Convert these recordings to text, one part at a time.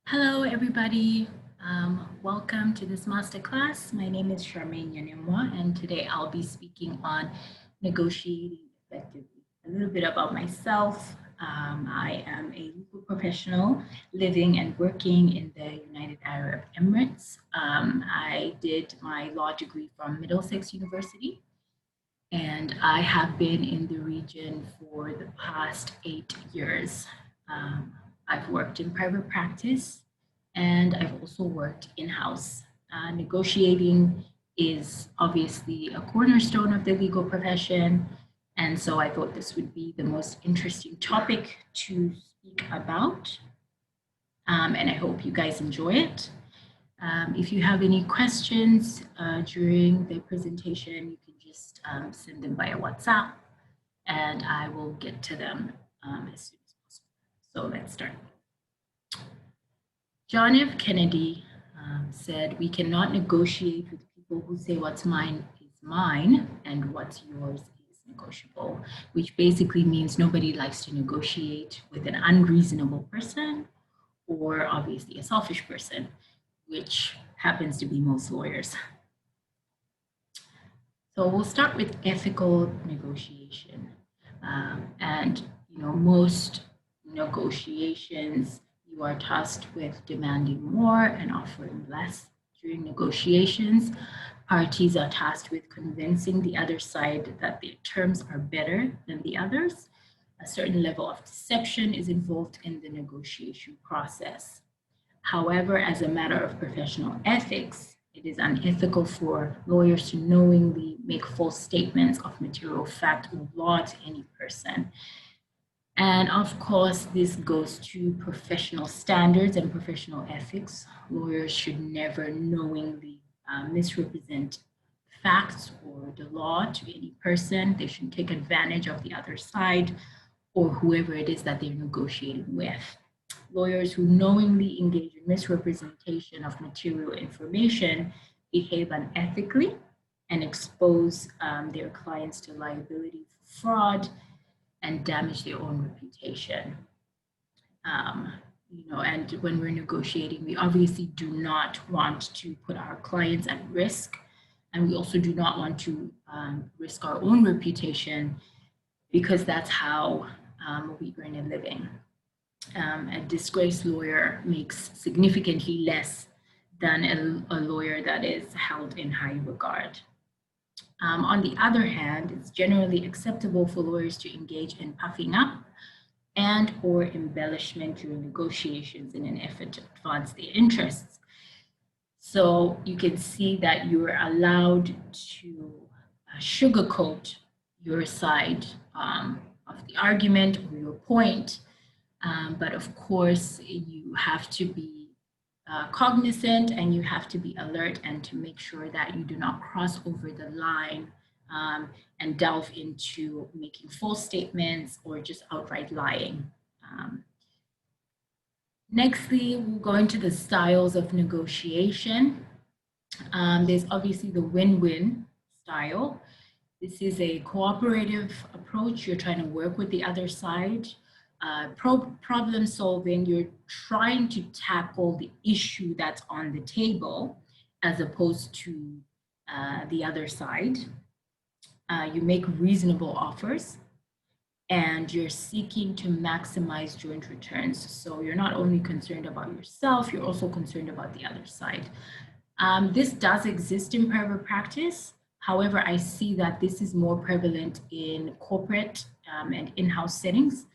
Hello, everybody. Welcome to this masterclass. My name is Charmaine, and today I'll be speaking on negotiating effectively. A little bit about myself. I am a legal professional living and working in the United Arab Emirates. I did my law degree from Middlesex University, and I have been in the region for the past 8 years. Um, I've worked in private practice and I've also worked in house. Negotiating is obviously a cornerstone of the legal profession. And so I thought this would be the most interesting topic to speak about. And I hope you guys enjoy it. If you have any questions during the presentation, you can just send them via WhatsApp and I will get to them as soon as possible. So let's start. John F. Kennedy said, "We cannot negotiate with people who say what's mine is mine and what's yours is negotiable," which basically means nobody likes to negotiate with an unreasonable person or obviously a selfish person, which happens to be most lawyers. So we'll start with ethical negotiation. And most negotiations, you are tasked with demanding more and offering less. During negotiations, parties are tasked with convincing the other side that their terms are better than the others. A certain level of deception is involved in the negotiation process. However, as a matter of professional ethics, it is unethical for lawyers to knowingly make false statements of material fact or law to any person. And of course, this goes to professional standards and professional ethics. Lawyers should never knowingly misrepresent facts or the law to any person. They shouldn't take advantage of the other side or whoever it is that they're negotiating with. Lawyers who knowingly engage in misrepresentation of material information behave unethically and expose their clients to liability for fraud and damage their own reputation. And when we're negotiating, we obviously do not want to put our clients at risk, and we also do not want to risk our own reputation because that's how we earn a living. A disgraced lawyer makes significantly less than a lawyer that is held in high regard. On the other hand, it's generally acceptable for lawyers to engage in puffing up and or embellishment during negotiations in an effort to advance their interests. So you can see that you're allowed to sugarcoat your side of the argument or your point. But of course, you have to be cognizant and you have to be alert and to make sure that you do not cross over the line and delve into making false statements or just outright lying. Nextly, we'll go into the styles of negotiation. There's obviously the win-win style. This is a cooperative approach. You're trying to work with the other side. Problem solving, you're trying to tackle the issue that's on the table as opposed to the other side. You make reasonable offers and you're seeking to maximize joint returns. So you're not only concerned about yourself, you're also concerned about the other side. This does exist in private practice. However, I see that this is more prevalent in corporate and in-house settings,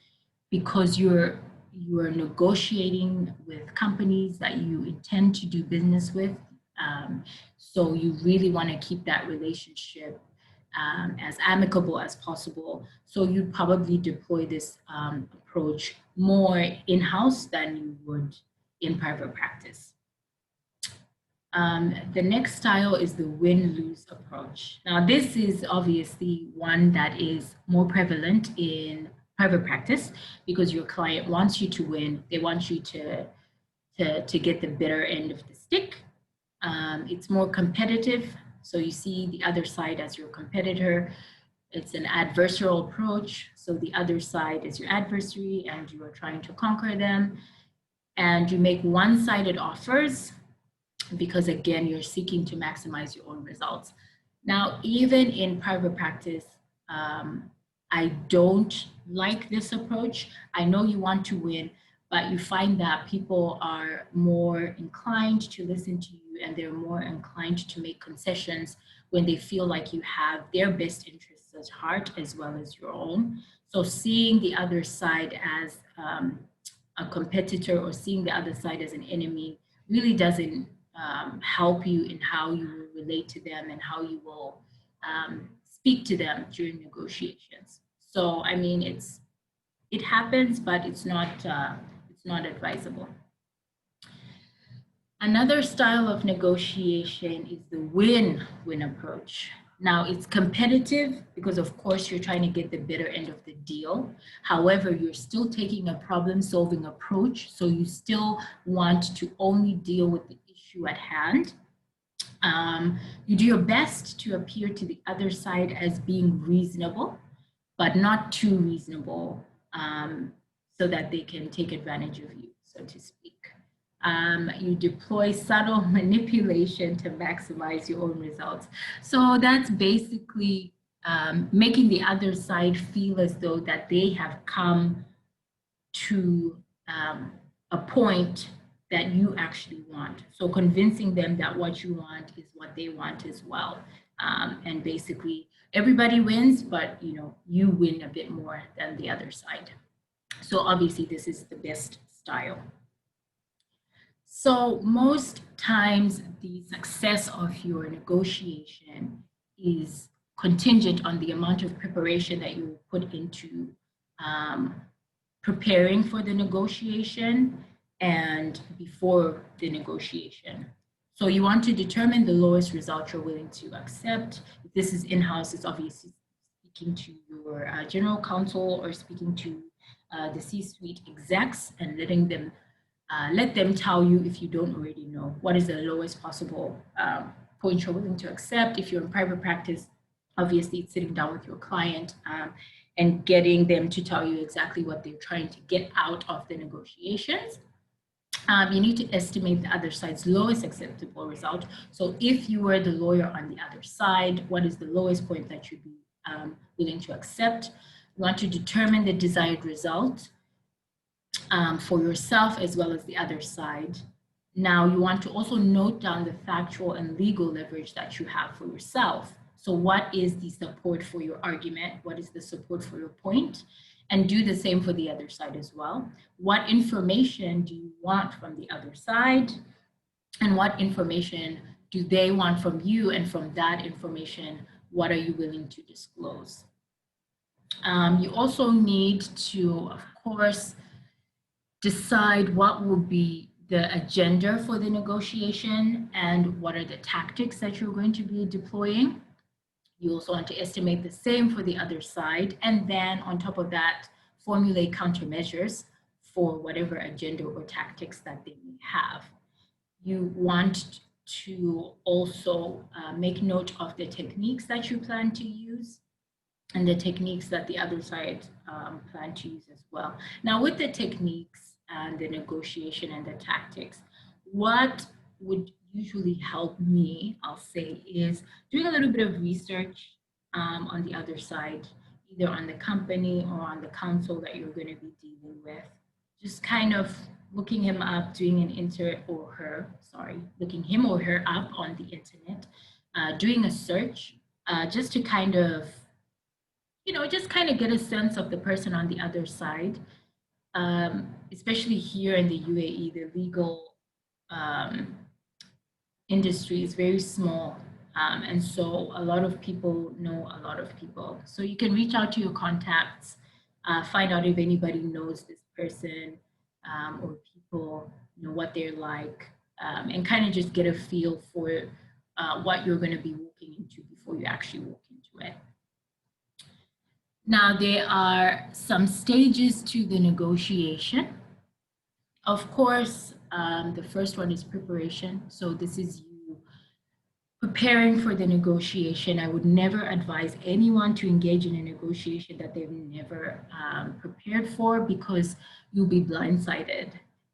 because you're negotiating with companies that you intend to do business with. So you really want to keep that relationship as amicable as possible. So you'd probably deploy this approach more in-house than you would in private practice. The next style is the win-lose approach. Now, this is obviously one that is more prevalent in private practice because your client wants you to win. They want you to get the better end of the stick. It's more competitive. So you see the other side as your competitor. It's an adversarial approach. So the other side is your adversary and you are trying to conquer them. and you make one-sided offers because, again, you're seeking to maximize your own results. Now, even in private practice, I don't like this approach. I know you want to win, but you find that people are more inclined to listen to you and they're more inclined to make concessions when they feel like you have their best interests at heart as well as your own. So seeing the other side as a competitor or seeing the other side as an enemy really doesn't help you in how you will relate to them and how you will speak to them during negotiations. So I mean, it happens, but it's not advisable. Another style of negotiation is the win-win approach. Now, it's competitive because, of course, you're trying to get the better end of the deal. However, you're still taking a problem-solving approach, so you still want to only deal with the issue at hand. You do your best to appear to the other side as being reasonable, but not too reasonable, so that they can take advantage of you, so to speak. You deploy subtle manipulation to maximize your own results. So that's basically making the other side feel as though that they have come to a point that you actually want. So convincing them that what you want is what they want as well. And basically everybody wins, but you win a bit more than the other side. So obviously this is the best style. So most times the success of your negotiation is contingent on the amount of preparation that you put into preparing for the negotiation and before the negotiation. So you want to determine the lowest result you're willing to accept. If this is in-house, it's obviously speaking to your general counsel or speaking to the C-suite execs and let them tell you, if you don't already know, what is the lowest possible point you're willing to accept. If you're in private practice, obviously it's sitting down with your client and getting them to tell you exactly what they're trying to get out of the negotiations. You need to estimate the other side's lowest acceptable result. So if you were the lawyer on the other side, what is the lowest point that you'd be willing to accept? You want to determine the desired result for yourself as well as the other side. Now, you want to also note down the factual and legal leverage that you have for yourself. So what is the support for your argument? What is the support for your point? And do the same for the other side as well. What information do you want from the other side? And what information do they want from you? And from that information, what are you willing to disclose? You also need to, of course, decide what will be the agenda for the negotiation and what are the tactics that you're going to be deploying. You also want to estimate the same for the other side. And then on top of that, formulate countermeasures for whatever agenda or tactics that they may have. You want to also make note of the techniques that you plan to use and the techniques that the other side plan to use as well. Now, with the techniques and the negotiation and the tactics, what would usually help me, I'll say, is doing a little bit of research on the other side, either on the company or on the counsel that you're going to be dealing with. Just kind of looking him up, doing looking him or her up on the internet, doing a search, just to kind of get a sense of the person on the other side. Especially here in the UAE, the legal industry is very small. And so a lot of people know a lot of people. So you can reach out to your contacts, find out if anybody knows this person or people, what they're like, and kind of just get a feel for what you're going to be walking into before you actually walk into it. Now, there are some stages to the negotiation. Of course, the first one is preparation. So this is you preparing for the negotiation. I would never advise anyone to engage in a negotiation that they've never prepared for, because you'll be blindsided.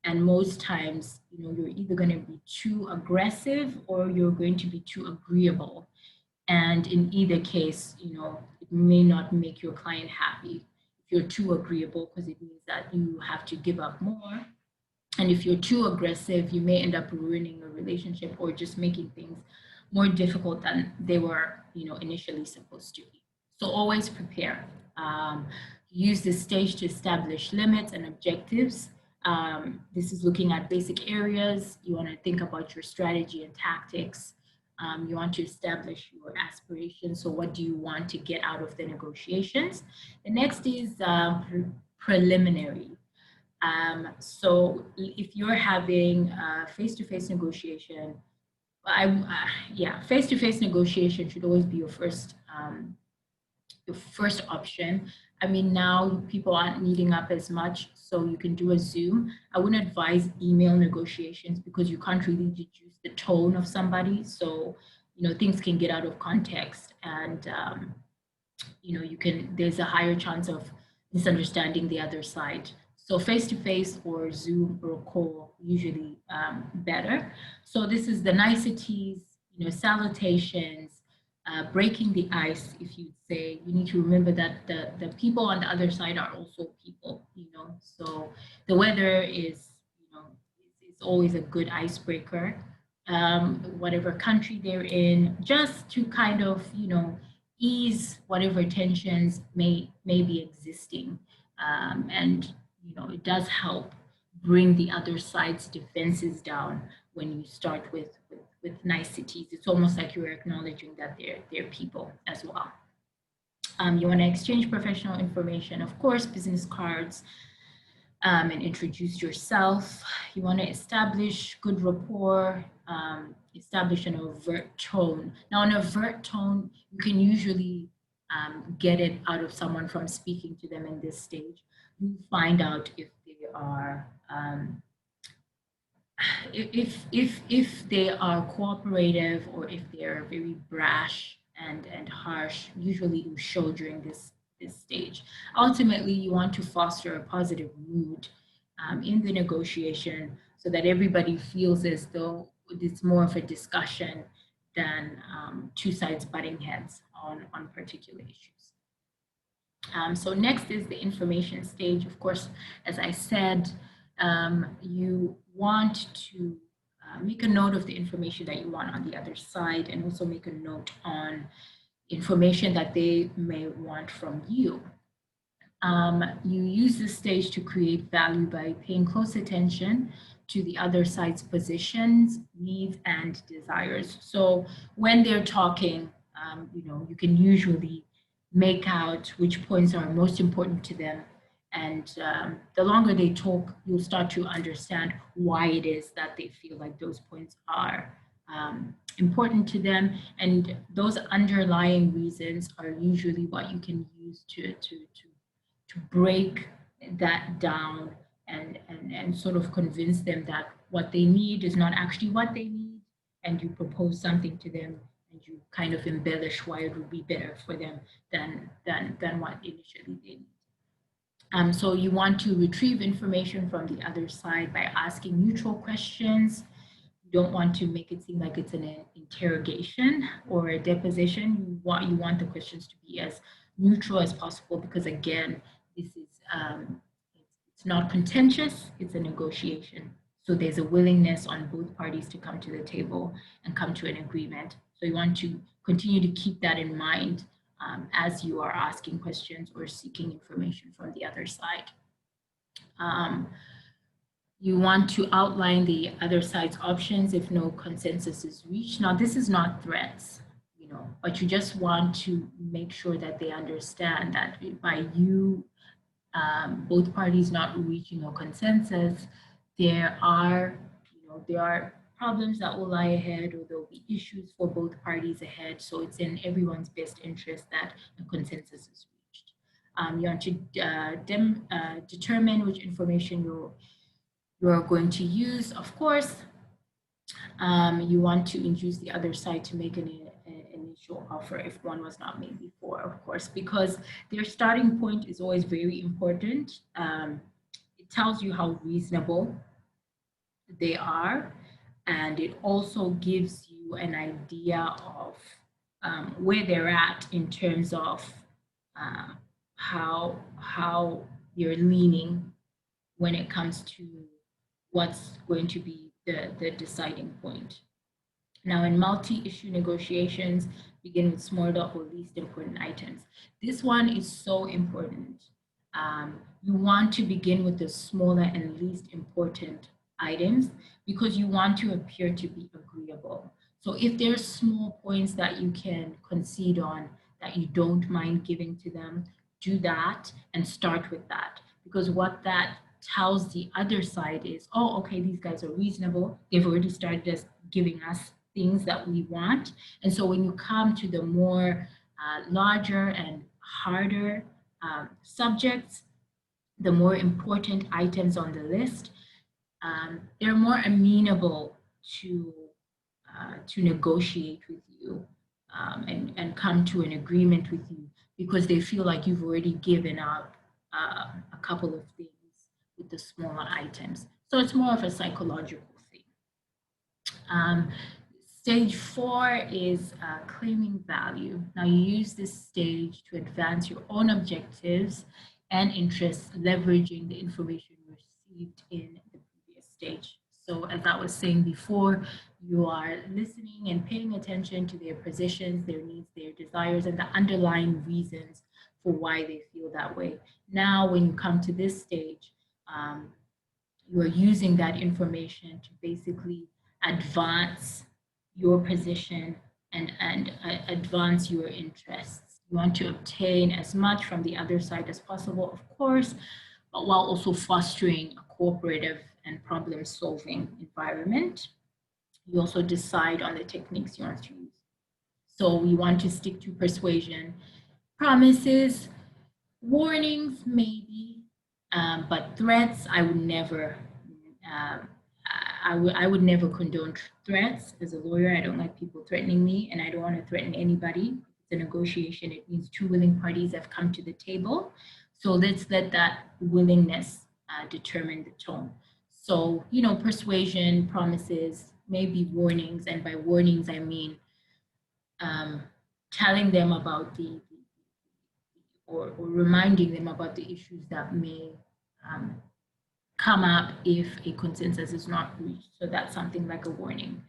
And most times, you're either going to be too aggressive or you're going to be too agreeable. And in either case, it may not make your client happy if you're too agreeable, because it means that you have to give up more. And if you're too aggressive, you may end up ruining a relationship or just making things more difficult than they were, initially supposed to be. So always prepare. Use this stage to establish limits and objectives. This is looking at basic areas. You want to think about your strategy and tactics. You want to establish your aspirations. So, what do you want to get out of the negotiations? The next is preliminary. So if you're having a face-to-face negotiation, face-to-face negotiation should always be your first option. I mean, now people aren't meeting up as much, so you can do a Zoom. I wouldn't advise email negotiations because you can't really deduce the tone of somebody. So, things can get out of context, and there's a higher chance of misunderstanding the other side. So face-to-face or Zoom or call usually better. So this is the niceties, salutations, breaking the ice. If you'd say, you need to remember that the people on the other side are also people. So the weather is, is always a good icebreaker. Whatever country they're in, just to kind of, ease whatever tensions may be existing. And it does help bring the other side's defenses down when you start with niceties. It's almost like you're acknowledging that they're people as well. You want to exchange professional information, of course, business cards, and introduce yourself. You want to establish good rapport, establish an overt tone. Now, an overt tone, you can usually get it out of someone from speaking to them in this stage. You find out if they are if they are cooperative or if they are very brash and harsh. Usually, you show during this stage. Ultimately, you want to foster a positive mood in the negotiation so that everybody feels as though it's more of a discussion than two sides butting heads on particular issues. So next is the information stage. Of course, as I said, you want to make a note of the information that you want on the other side and also make a note on information that they may want from you. You use this stage to create value by paying close attention to the other side's positions, needs, and desires. So when they're talking, you can usually make out which points are most important to them. And the longer they talk, you'll start to understand why it is that they feel like those points are important to them. And those underlying reasons are usually what you can use to break that down and sort of convince them that what they need is not actually what they need, and you propose something to them and you kind of embellish why it would be better for them than what initially they need. So you want to retrieve information from the other side by asking neutral questions. You don't want to make it seem like it's an interrogation or a deposition. You want the questions to be as neutral as possible because again, this is it's not contentious, it's a negotiation. So there's a willingness on both parties to come to the table and come to an agreement. So you want to continue to keep that in mind as you are asking questions or seeking information from the other side. You want to outline the other side's options if no consensus is reached. Now, this is not threats, but you just want to make sure that they understand that by you, both parties not reaching a consensus, there are problems that will lie ahead, or there'll be issues for both parties ahead. So it's in everyone's best interest that a consensus is reached. You want to determine which information you're going to use. Of course, you want to induce the other side to make an initial offer if one was not made before, of course, because their starting point is always very important. It tells you how reasonable they are, and it also gives you an idea of where they're at in terms of um, how you're leaning when it comes to what's going to be the deciding point. Now, in multi-issue negotiations, begin with smaller or least important items. This one is so important. You want to begin with the smaller and least important items because you want to appear to be agreeable. So if there's small points that you can concede on that you don't mind giving to them, do that and start with that. Because what that tells the other side is, oh, okay, these guys are reasonable. They've already started us giving us things that we want. And so when you come to the more larger and harder subjects, the more important items on the list, they're more amenable to negotiate with you and come to an agreement with you because they feel like you've already given up a couple of things with the smaller items. So it's more of a psychological thing. Um, Stage 4 is claiming value. Now, you use this stage to advance your own objectives and interests, leveraging the information you received in the previous stage. So, as I was saying before, you are listening and paying attention to their positions, their needs, their desires, and the underlying reasons for why they feel that way. Now, when you come to this stage, you are using that information to basically advance your position and advance your interests. You want to obtain as much from the other side as possible, of course, but while also fostering a cooperative and problem solving environment. You also decide on the techniques you want to use. So we want to stick to persuasion, promises, warnings, maybe, but threats, I would never. Um, I would never condone threats. As a lawyer, I don't like people threatening me, and I don't want to threaten anybody. It's a negotiation. It means two willing parties have come to the table. So let's let that willingness determine the tone. So, persuasion, promises, maybe warnings, and by warnings I mean um, telling them about or reminding them about the issues that may um, come up if a consensus is not reached. So that's something like a warning.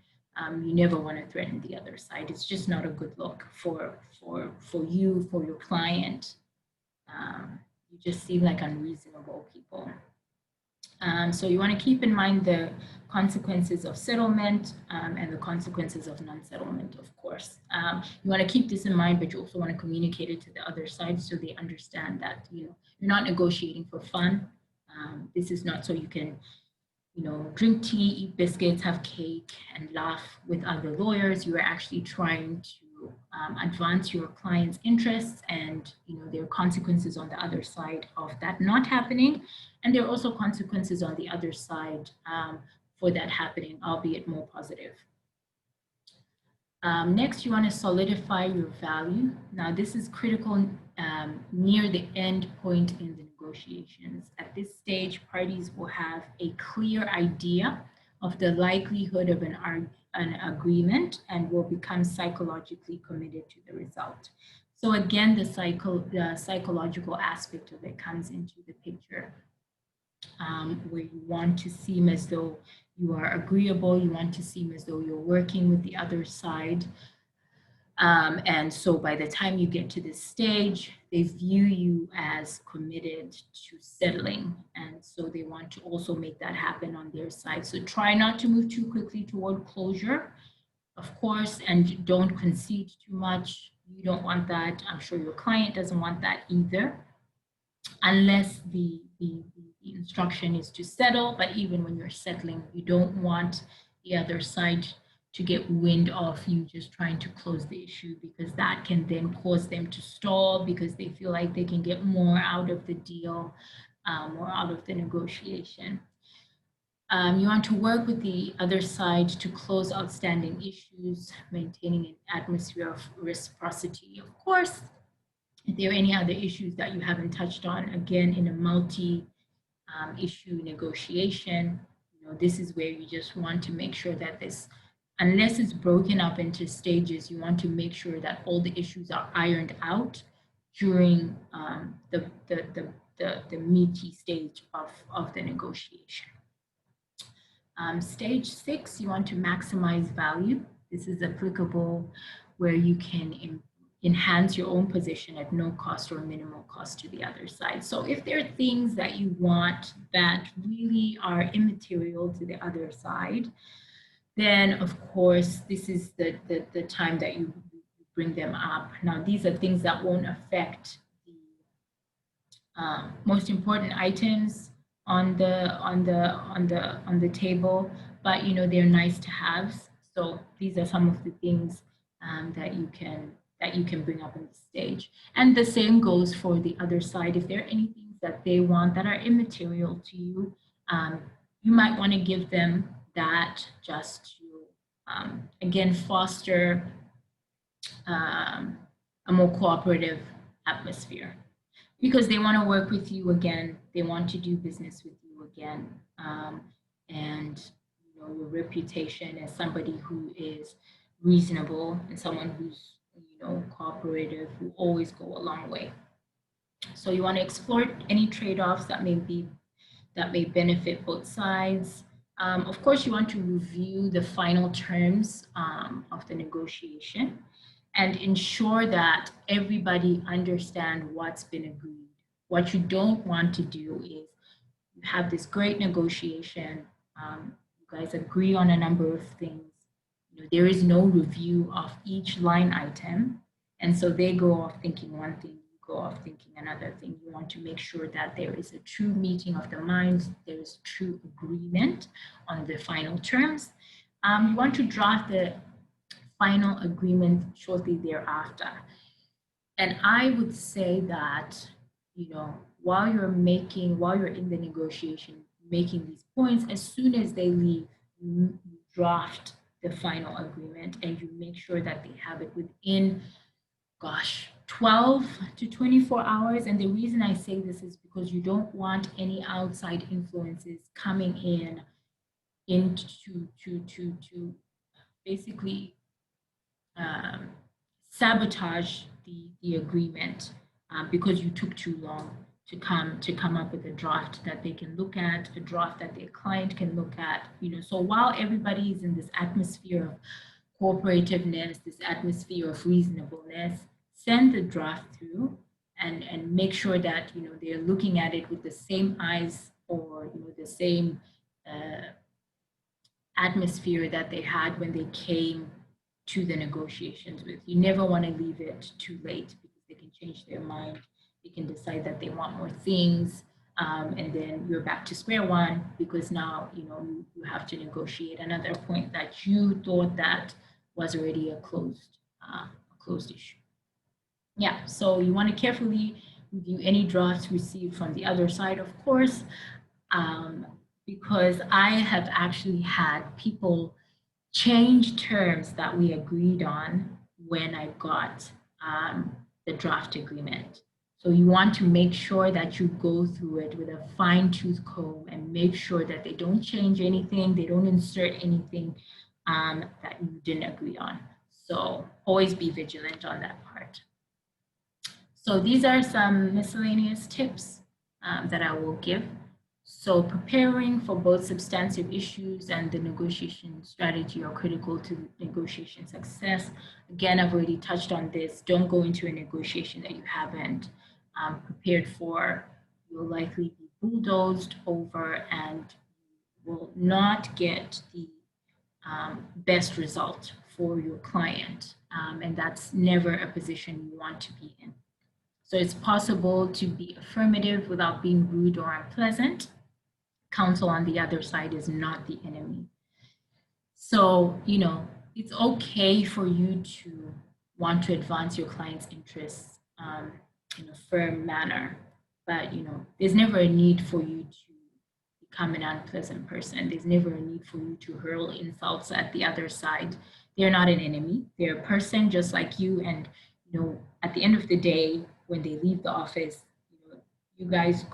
You never want to threaten the other side. It's just not a good look for you, for your client. You just seem like unreasonable people. So you want to keep in mind the consequences of settlement and the consequences of non-settlement, of course. You want to keep this in mind, but you also want to communicate it to the other side so they understand that you're not negotiating for fun. This is not so you can drink tea, eat biscuits, have cake, and laugh with other lawyers. You are actually trying to advance your client's interests, and there are consequences on the other side of that not happening, and there are also consequences on the other side for that happening, albeit more positive. Next, you want to solidify your value. Now, this is critical near the end point in the negotiations. At this stage, parties will have a clear idea of the likelihood of an agreement and will become psychologically committed to the result. So again, the psychological aspect of it comes into the picture, where you want to seem as though you are agreeable, you want to seem as though you're working with the other side. And so by the time you get to this stage, they view you as committed to settling. And so they want to also make that happen on their side. So try not to move too quickly toward closure, of course, and don't concede too much. You don't want that. I'm sure your client doesn't want that either, unless the instruction is to settle. But even when you're settling, you don't want the other side to get wind of you just trying to close the issue, because that can then cause them to stall because they feel like they can get more out of the deal, or out of the negotiation. You want to work with the other side to close outstanding issues, maintaining an atmosphere of reciprocity. Of course, if there are any other issues that you haven't touched on, again, in a multi-issue negotiation, this is where you just want to make sure that this, unless it's broken up into stages, you want to make sure that all the issues are ironed out during the meaty stage of the negotiation. Stage 6, you want to maximize value. This is applicable where you can enhance your own position at no cost or minimal cost to the other side. So if there are things that you want that really are immaterial to the other side, then of course this is the time that you bring them up. Now these are things that won't affect the most important items on the table, but they're nice to have. So these are some of the things that you can bring up on the stage. And the same goes for the other side. If there are any things that they want that are immaterial to you, you might want to give them that, just to again foster a more cooperative atmosphere, because they want to work with you again, they want to do business with you again, and your reputation as somebody who is reasonable and someone who's cooperative will always go a long way. So you want to explore any trade-offs that may benefit both sides. Of course, you want to review the final terms of the negotiation and ensure that everybody understand what's been agreed. What you don't want to do is you have this great negotiation, you guys agree on a number of things, there is no review of each line item, and so they go off thinking one thing, you go off thinking another thing. You want to make sure that there is a true meeting of the minds, there is true agreement on the final terms. You want to draft the final agreement shortly thereafter. And I would say that, while you're in the negotiation, making these points, as soon as they leave, you draft the final agreement and you make sure that they have it within, 12 to 24 hours. And the reason I say this is because you don't want any outside influences coming in to basically sabotage the agreement because you took too long to come up with a draft that they can look at, a draft that their client can look at. So while everybody is in this atmosphere of cooperativeness, this atmosphere of reasonableness, send the draft through and make sure that they're looking at it with the same eyes or the same atmosphere that they had when they came to the negotiations with. You never want to leave it too late, because they can change their mind. They can decide that they want more things, and then you're back to square one, because now you have to negotiate another point that you thought that was already a closed issue. Yeah, so you want to carefully review any drafts received from the other side, of course, because I have actually had people change terms that we agreed on when I got the draft agreement. So you want to make sure that you go through it with a fine-tooth comb and make sure that they don't change anything, they don't insert anything that you didn't agree on. So always be vigilant on that part. So these are some miscellaneous tips that I will give. So preparing for both substantive issues and the negotiation strategy are critical to negotiation success. Again, I've already touched on this. Don't go into a negotiation that you haven't prepared for. You'll likely be bulldozed over and will not get the best result for your client. And that's never a position you want to be in. So it's possible to be affirmative without being rude or unpleasant. Counsel on the other side is not the enemy. So, it's okay for you to want to advance your client's interests in a firm manner, but, there's never a need for you to become an unpleasant person. There's never a need for you to hurl insults at the other side. They're not an enemy. They're a person just like you. And, at the end of the day, when they leave the office, You guys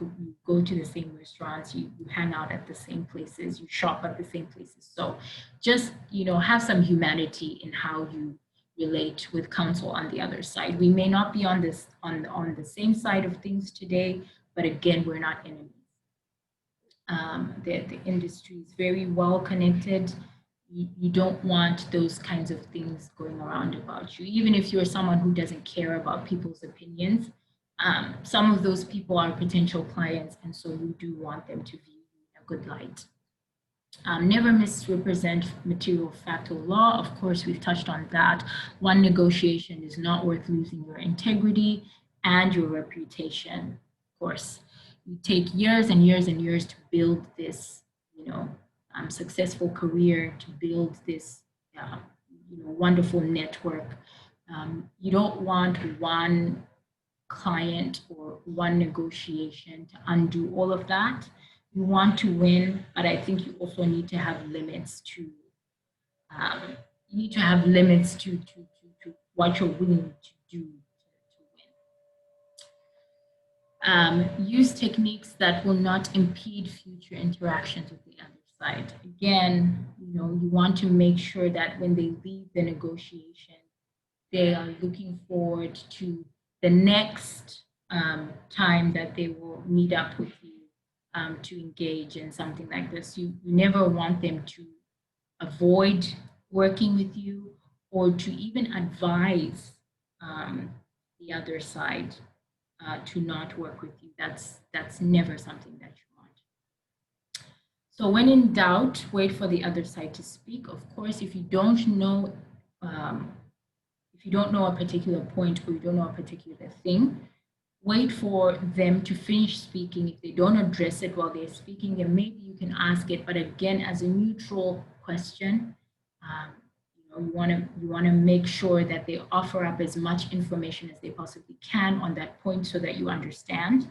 go to the same restaurants, you hang out at the same places, you shop at the same places. So just, have some humanity in how you relate with counsel on the other side. We may not be on the same side of things today, but again, we're not enemies. The industry is very well connected. You don't want those kinds of things going around about you, even if you're someone who doesn't care about people's opinions. Some of those people are potential clients, and so you do want them to view you in a good light. Never misrepresent material fact or law. Of course, we've touched on that. One negotiation is not worth losing your integrity and your reputation. Of course, you take years and years and years to build this, successful career, to build this, wonderful network. You don't want one client or one negotiation to undo all of that. You want to win, but I think you also need to have limits to what you're willing to do to win. Use techniques that will not impede future interactions with the other side. Again, you want to make sure that when they leave the negotiation, they are looking forward to the next time that they will meet up with you to engage in something like this. You never want them to avoid working with you or to even advise the other side to not work with you. That's never something that you want. So when in doubt, wait for the other side to speak. Of course, if you don't know a particular point or you don't know a particular thing, wait for them to finish speaking. If they don't address it while they're speaking, then maybe you can ask it. But again, as a neutral question, you want to make sure that they offer up as much information as they possibly can on that point so that you understand.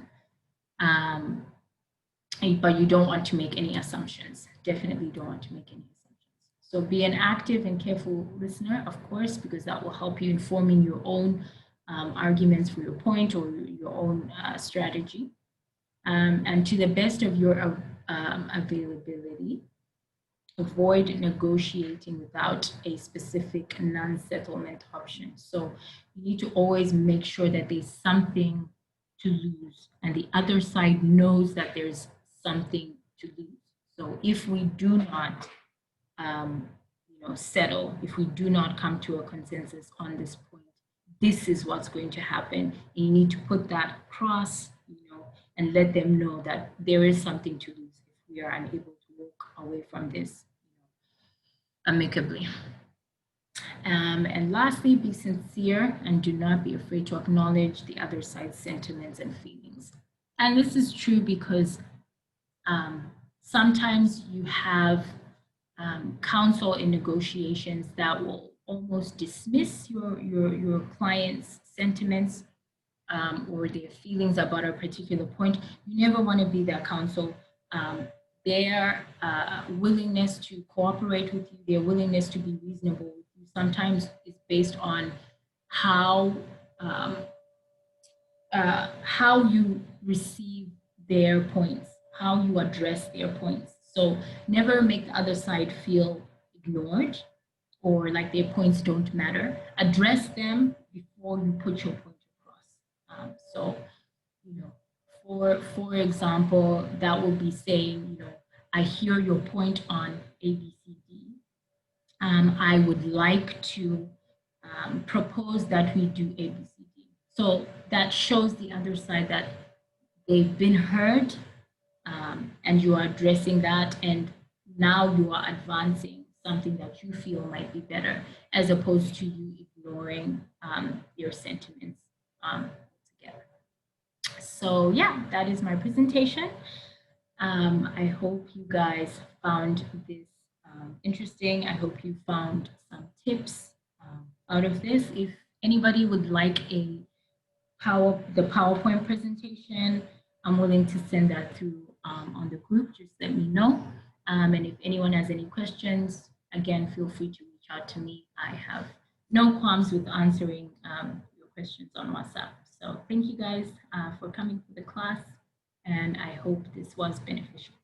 But you don't want to make any assumptions. Definitely don't want to make any assumptions. So be an active and careful listener, of course, because that will help you informing your own arguments for your point or your own strategy. And to the best of your availability, avoid negotiating without a specific non-settlement option. So you need to always make sure that there's something to lose and the other side knows that there's something to lose. So if we do not settle, if we do not come to a consensus on this point, this is what's going to happen. And you need to put that across, and let them know that there is something to lose if we are unable to walk away from this amicably. And lastly, be sincere and do not be afraid to acknowledge the other side's sentiments and feelings. And this is true because sometimes you have counsel in negotiations that will almost dismiss your client's sentiments or their feelings about a particular point. You never want to be that counsel. Their willingness to cooperate with you, their willingness to be reasonable with you, sometimes is based on how you receive their points, how you address their points. So never make the other side feel ignored or like their points don't matter. Address them before you put your point across. So, for example, that will be saying, I hear your point on ABCD. I would like to propose that we do ABCD. So that shows the other side that they've been heard and you are addressing that, and now you are advancing something that you feel might be better, as opposed to you ignoring your sentiments altogether. So yeah, that is my presentation. I hope you guys found this interesting. I hope you found some tips out of this. If anybody would like the PowerPoint presentation, I'm willing to send that through on the group. Just let me know. And if anyone has any questions, again, feel free to reach out to me. I have no qualms with answering your questions on WhatsApp. So thank you guys for coming to the class. and I hope this was beneficial.